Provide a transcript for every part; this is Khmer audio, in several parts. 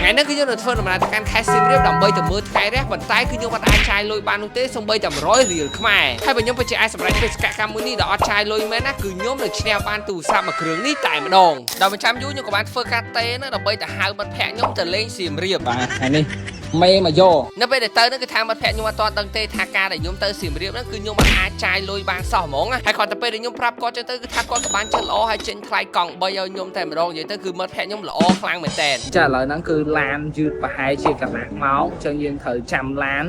ថ្ងៃនេះគឺយើងនឹងធ្វើដំណើរទៅកាន់ខេត្តសៀមរាបដើម្បីទៅមើលថ្ងៃរះប៉ុន្តែគឺយើងមិនអាចចាយលុយបាននោះទេសូម្បីតែ100រៀលខ្មែរហើយបើខ្ញុំពិតជាអាចសម្រេចបេសកកម្មមួយនេះដែលអត់ចាយលុយមែនណាគឺខ្ញុំនឹងឈ្នះបានទូរស័ព្ទមួយគ្រឿងនេះតែម្ដងដល់ប្រចាំយូរខ្ញុំក៏បានធ្វើការតេណាដើម្បីទៅហៅមិត្តភក្តិខ្ញុំទៅលេងសៀមរាបបាទថ្ងៃនេះមេមកយកនៅពេលដែលទៅហ្នឹងគឺថាមិត្តភក្តិខ្ញុំអត់ទាន់ដឹងទេថាការដែលខ្ញុំទៅសៀមរាបហ្នឹងគឺខ្ញុំមិនអាចចាយលុយបានសោះហ្មងហើយគាត់ទៅពេលដែលខ្ញុំប្រាប់គាត់ចឹងទៅគឺថាគាត់ក៏បានចិត្តល្អហើយចេញថ្លៃកង់3ឲ្យខ្ញុំតែម្ដងនិយាយទៅគឺមិត្តភក្តិខ្ញុំល្អខ្លាំងមែនតើចាឥឡូវហ្នឹងគឺឡានយឺតប្រហែលជាកន្លះម៉ោងអញ្ចឹងយើងត្រូវចាំឡាន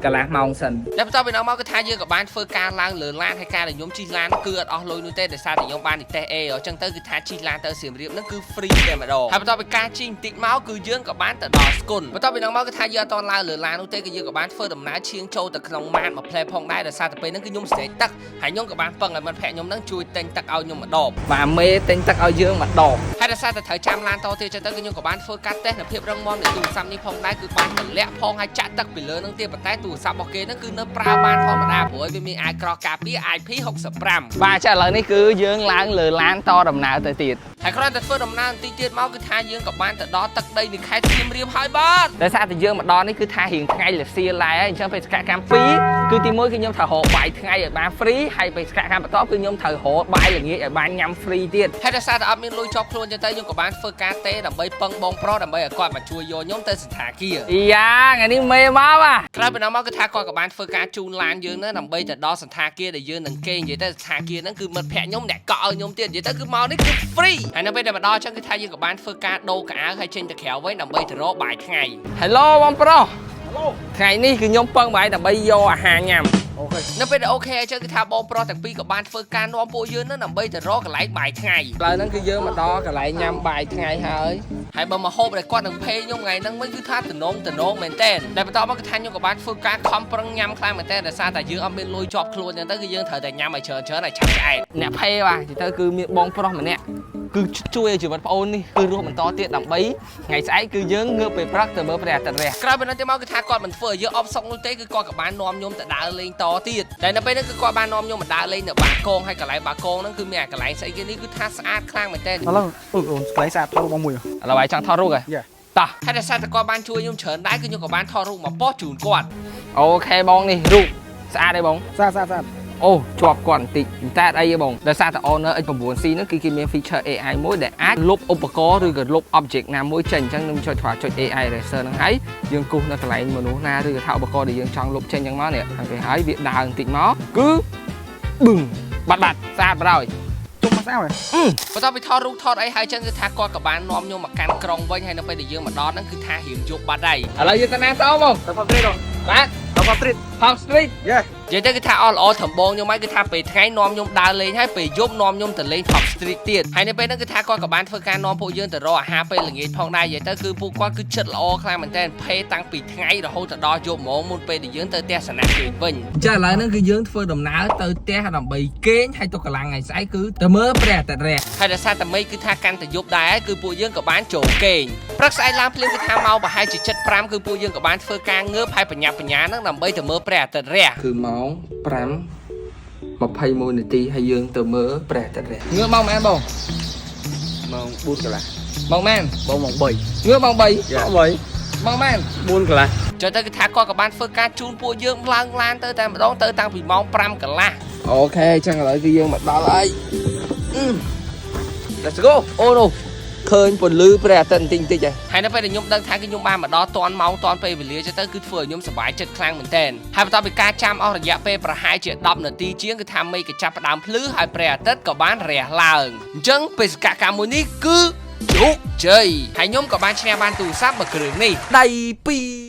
កន្លះម៉ោងសិនតែបន្ទាប់ពីនោះមកគឺថាយើងក៏បានធ្វើការឡើងលើឡានហើយការដែលខ្ញុំជិះឡានគឺអត់អស់លុយនោះទេដោយសារតែខ្ញុំបាននិទេសអេអញ្ចឹងទៅគឺថាជិះឡានទៅសៀមរាបហ្នឹងគឺ free តែម្ដងហើយបន្ទាប់ពីការជិះបន្តិចមកគឺយើងក៏បានទៅដល់ស្គុនបន្ទាប់ពីនោះមកគឺថាយើងអត់តន់ឡើងលើឡាននោះទេគឺយើងក៏បានធ្វើដំណើរឈៀងចូលទៅក្នុងម៉ាតមួយផ្លែផងដែរដោយសារតែពេលហ្នឹងគឺខ្ញុំស្រែកទឹកហើយខ្ញុំក៏បានពឹងឲ្យមិត្តភក្តិខ្ញុំហ្នឹងជួយទិញទឹកឲ្យខ្ញុំម្ដងបាទមេទិញទឹកឲ្យយើងម្ដងហើយដោយសារតែត្រូវចាំឡានតទៀតចឹងទៅគឺខ្ញុំក៏បានធ្វើការតេស្តនៅភាពរឹងមាំនៃទូរស័ព្ទនេះផងដែរគឺបានទម្លាក់ផងហើយចាក់ទឹកពីលើហ្នឹងទៀតប៉ុន្តែទូរស័ព្ទរបស់គេហ្នឹងគឺនៅប្រើបានធម្មតាព្រោះវាមានអាចក្រោះការពារ IP65 បាទចាឥឡូវនេះគឺយើងឡើងលើឡានតដំណើរទៅទៀតហើយគ្រាន់តែធ្វើដំណើរបន្តិចទៀតមកគឺថាយើងក៏បានទៅដល់ទឹកដីនៃខេត្តសៀមរាបហើយបាទដោយសារតែយើងមកដល់នេះគឺថារៀងថ្ងៃលសៀលដែរហើយអញ្ចឹងបេសកកម្ម2គឺទី1គឺខ្ញុំត្រូវរកបាយថ្ងៃឲ្យបាន free ហើយបេសកកម្មបន្តគឺខ្ញុំត្រូវរកបាយល្ងាចឲ្យបានញ៉ាំ free ទៀតហើយដោយសារតែអត់មានលុយជាប់ខ្លួនចឹងទៅខ្ញុំក៏បានធ្វើការតេដើម្បីពឹងបងប្រុសដើម្បីឲ្យគាត់មកជួយយកខ្ញុំទៅសន្តាគារយ៉ាថ្ងៃនេះមេមកបាទក្រោយពីនោះមកគឺថាគាត់ក៏បានធ្វើការជូនឡានយើងណាដើម្បីទៅដល់សន្តាគារដែលយើងនឹងគេនិយាយទៅសន្តាគារហ្នឹងគឺមិត្តភក្តិខ្ញុំអ្នកកក់ឲ្យខ្ញុំទៀតនិយាយទៅគឺមកនេះគឺ free ហើយនៅពេលដែលមកដល់ចឹងគឺថាយើងក៏បានធ្វើការដូរកៅអៅហើយចេញទៅក្រៅវិញដើម្បីទៅរកបាយថ្ងៃ Hello បងប្រុស Hello ថ្ងៃនេះគឺខ្ញុំពឹងបាយដើម្បីយកអាហារញ៉ាំអូខេនៅពេលដែលអូខេអញ្ចឹងគឺថាបងប្រុសទាំងពីរក៏បានធ្វើការនាំពួកយើងនឹងដើម្បីទៅរកកន្លែងបាយថ្ងៃឥឡូវហ្នឹងគឺយើងមកដល់កន្លែងញ៉ាំបាយថ្ងៃហើយបើមកហូបដែលគាត់នឹងភេខ្ញុំថ្ងៃហ្នឹងវិញគឺថាតំណងមែនតើដែលបន្តមកគឺថាខ្ញុំក៏បានធ្វើការខំប្រឹងញ៉ាំខ្លាំងមែនតើដោយសារតែយើងអត់មានលុយជាប់ខ្លួនអញ្ចឹងទៅគឺយើងត្រូវតែញ៉ាំឲ្យច្រើនឲ្យឆាប់ឆ្អែតអ្នកភេបាទទៅគឺមានបងប្រុសម្នាក់គឺជួយឲ្យជីវិតប្អូននេះគឺរស់បន្តទៀតដើម្បីថ្ងៃស្អែកគឺយើងងើបពេលព្រឹកទៅមើលព្រះអាទិត្យរះក្រោយពីនោះទៅមកគឺថាគាត់មិនធ្វើឲ្យយើងអបសុកនោះទេគឺគាត់ក៏បាននាំខ្ញុំទៅដើរលេងតទៀតតែនៅពេលហ្នឹងគឺគាត់បាននាំខ្ញុំមកដើរលេងនៅបាកងហើយកន្លែងបាកងហ្នឹងគឺមានអាកន្លែងស្អីគេនេះគឺថាស្អាតខ្លាំងមែនតើឥឡូវអូនកន្លែងស្អាតថតរូបបងមួយឥឡូវហើយចង់ថតរូបហ៎តោះហើយតែសារតែគាត់បានជួយខ្ញុំច្រើនដែរគឺខ្ញុំក៏បានថតរូបមកប៉ោះជូនគាត់អូខេបងនេះរូបស្អាតទេបងស្អាតអូជាប់គាត់បន្តិចតែអត់អីទេបងដោយសារតែ Honor X9C ហ្នឹងគឺគេមាន feature AI មួយដែលអាចលុបឧបករណ៍ឬក៏លុប object ណាមួយចេញអញ្ចឹងខ្ញុំចុច AI eraser ហ្នឹងហើយយើងគូសនៅកន្លែងមនុស្សណាឬក៏ថាឧបករណ៍ដែលយើងចង់លុបចេញអញ្ចឹងមកនេះហើយវាដើរបន្តិចមកគឺប៊ឹងបាត់ស្អាតបរោយជុំមកស្អាតបន្ទាប់ពីថតរូបថតអីហើយចឹងគឺថាគាត់ក៏បាននាំខ្ញុំមកកាន់ក្រុងវិញហើយនៅពេលដែលយើងមកដល់ហ្នឹងគឺថារៀងយប់បាត់ហើយឥឡូវយើងទៅណាទៅបងទៅ Pop Street បាទទៅ Pop Street Pop Street និយាយទៅគឺថាអស់ល្អត្រឹមបងខ្ញុំហើយគឺថាពេលថ្ងៃនាំខ្ញុំដើរលេងហើយពេលយប់នាំខ្ញុំទៅលេង Pop Street ទៀតហើយនៅពេលហ្នឹងគឺថាគាត់ក៏បានធ្វើការនាំពួកយើងទៅរកអាហារពេលល្ងាចផងដែរនិយាយទៅគឺពួកគាត់គឺចិត្តល្អខ្លាំងមែនតើភេតាំងពីថ្ងៃរហូតដល់យប់ហ្មងមុនពេលដែលយើងទៅទស្សនកិច្ចវិញចាឥឡូវហ្នឹងគឺយើងធ្វើដំណើរទៅផ្ទះដើម្បីគេងហើយទុកកន្លងថ្ងៃស្អែកគឺទៅមើលព្រះអាទិត្យរះហើយដោយសារតែមេឃគឺថាកាន់តែយប់ដែរគឺពួកយើងក៏បានចូលគេងព្រឹកស្អែកឡើងភ្លាមគឺថាមកប្រហែលជា7:05គឺពួកយើងក៏បានធ្វើការងើបហើយបញ្ញាហ្នឹងដើម្បីទៅមើលព្រះអាទិត្យរះគឺម៉ោង5:21នាទីហើយយើងទៅមើលព្រះអាទិត្យរះងើបម៉ោងម៉ែនបងម៉ោង4កន្លះម៉ោងម៉ែនបងម៉ោង3ងើបម៉ោង3ម៉ោងម៉ែន4កន្លះចុះទៅគឺថាគាត់ក៏បានធ្វើការជូនពួកយើងឡើងឡានទៅតែម្ដងទៅតាំងពីម៉ោង5កន្លះអូខេអញ្ចឹងឥឡូវគឺយើងមកដល់ហើយ Let's go អូនោះឃើញពន្លឺព្រះអាទិត្យបន្តិចហើយនៅពេលដែលខ្ញុំដឹងថាគឺខ្ញុំបានមកដល់តាន់ម៉ោងតាន់ពេលវេលាចឹងទៅគឺធ្វើឲ្យខ្ញុំសប្បាយចិត្តខ្លាំងមែនទែនហើយបន្ទាប់ពីការចាំអស់រយៈពេលប្រហែលជា10នាទីជាងគឺថាមេឃក៏ចាប់ផ្ដើមភ្លឺហើយព្រះអាទិត្យក៏បានរះឡើងអញ្ចឹងបេសកកម្មមួយនេះគឺជោគជ័យហើយខ្ញុំក៏បានឈ្នះបានទូរស័ព្ទមួយគ្រឿងនេះដៃ2